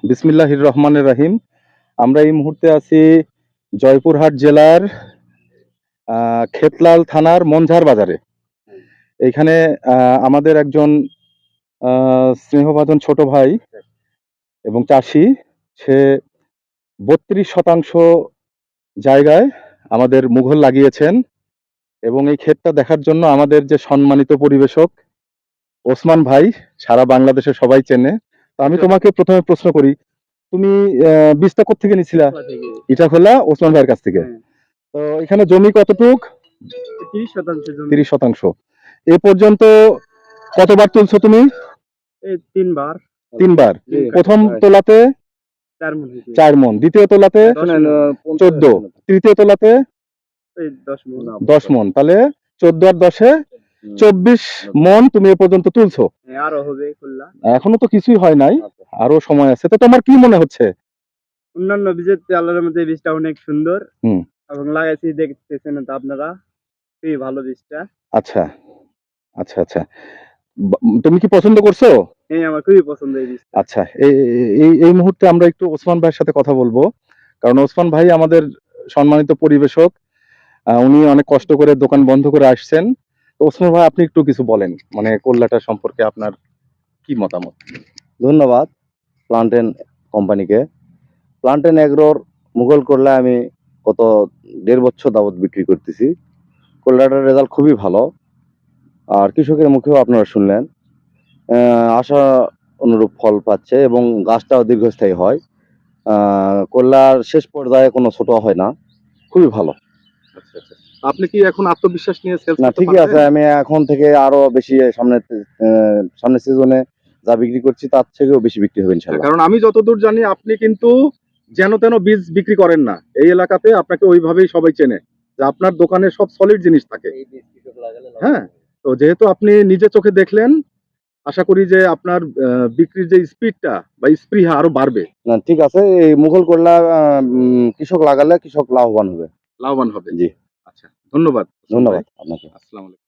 বিসমিল্লাহির রহমানির রহিম। আমরা এই মুহূর্তে আছি জয়পুরহাট জেলার খেতলাল থানার মঞ্ঝার বাজারে। এইখানে আমাদের একজন স্নেহভাজন ছোট ভাই এবং চাষি, সে 32% জায়গায় আমাদের মুঘল লাগিয়েছেন এবং এই ক্ষেতটা দেখার জন্য আমাদের যে সম্মানিত পরিবেশক ওসমান ভাই, সারা বাংলাদেশে সবাই চেনে। তো আমি তোমাকে প্রথমে প্রশ্ন করি, তুমি বীজটা কোত্থেকে নিছিলা? ইটাখোলা ওসমান ভাইয়ের কাছ থেকে। তো এখানে জমি কতটুক? 30%। এ পর্যন্ত কতবার তুলছো তুমি? এই তিনবার। প্রথম তোলাতে 4 মণ, দ্বিতীয় তোলাতে 14, তৃতীয় তোলাতে 10 মণ। তাহলে 14 আর 10-এ 24 মণ তুমি এ পর্যন্ত তুলছো। আরো হবে, এখনো তো কিছুই হয় নাই, আরো সময় আছে। তো তোমার কি মনে হচ্ছে? অন্যান্য বীজের চেয়ে আল্লাহর মধ্যে বীজটা অনেক সুন্দর এবং লাগাইছি, দেখতেছেন তো আপনারা, খুবই ভালো বীজটা। আচ্ছা আচ্ছা আচ্ছা, তুমি কি পছন্দ করছো? হ্যাঁ, আমার খুবই পছন্দ এই বীজটা। আচ্ছা, এই মুহূর্তে আমরা একটু ওসমান ভাইয়ের সাথে কথা বলবো, কারণ ওসমান ভাই আমাদের সম্মানিত পরিবেশক। উনি অনেক কষ্ট করে দোকান বন্ধ করে আসছেন। তো ওসমান ভাই, আপনি একটু কিছু বলেন, মানে কোল্লাটা সম্পর্কে আপনার কি মতামত? ধন্যবাদ প্লান্টেন কোম্পানিকে। প্লান্টেন এগ্রোর মুঘল করলা আমি গত 1.5 বছর যাবত বিক্রি করতেছি। করলাটার রেজাল্ট খুবই ভালো, আর কৃষকের মুখেও আপনারা শুনলেন আশা অনুরূপ ফল পাচ্ছে এবং গাছটাও দীর্ঘস্থায়ী হয়। করলার শেষ পর্যায়ে কোনো ছোট হয় না, খুবই ভালো। আচ্ছা আচ্ছা, আপনি কি এখন আত্মবিশ্বাস নিয়ে সেলস না, করতে ঠিকই আছে। পারবেন? আমি এখন থেকে আরো বেশি সামনের সিজনে যা বিক্রি করছি তার থেকেও বেশি বিক্রি হবে ইনশাআল্লাহ। কারণ আমি যতদূর জানি, আপনি কিন্তু যেন তেন বীজ বিক্রি করেন না। এই এলাকাতে আপনাকে ওইভাবেই সবাই চেনে, যে আপনার দোকানে সব সলিড জিনিস থাকে। হ্যাঁ, তো যেহেতু আপনি নিজে চোখে দেখলেন, আশা করি যে আপনার বিক্রির যে স্পিডটা বা স্পৃহা আরো বাড়বে। না, ঠিক আছে। এই মুঘল করলা কৃষক লাগালে কৃষক লাভবান হবে। লাভবান হবে। জি, আচ্ছা, ধন্যবাদ। ধন্যবাদ আপনাকে। আসসালামু আলাইকুম।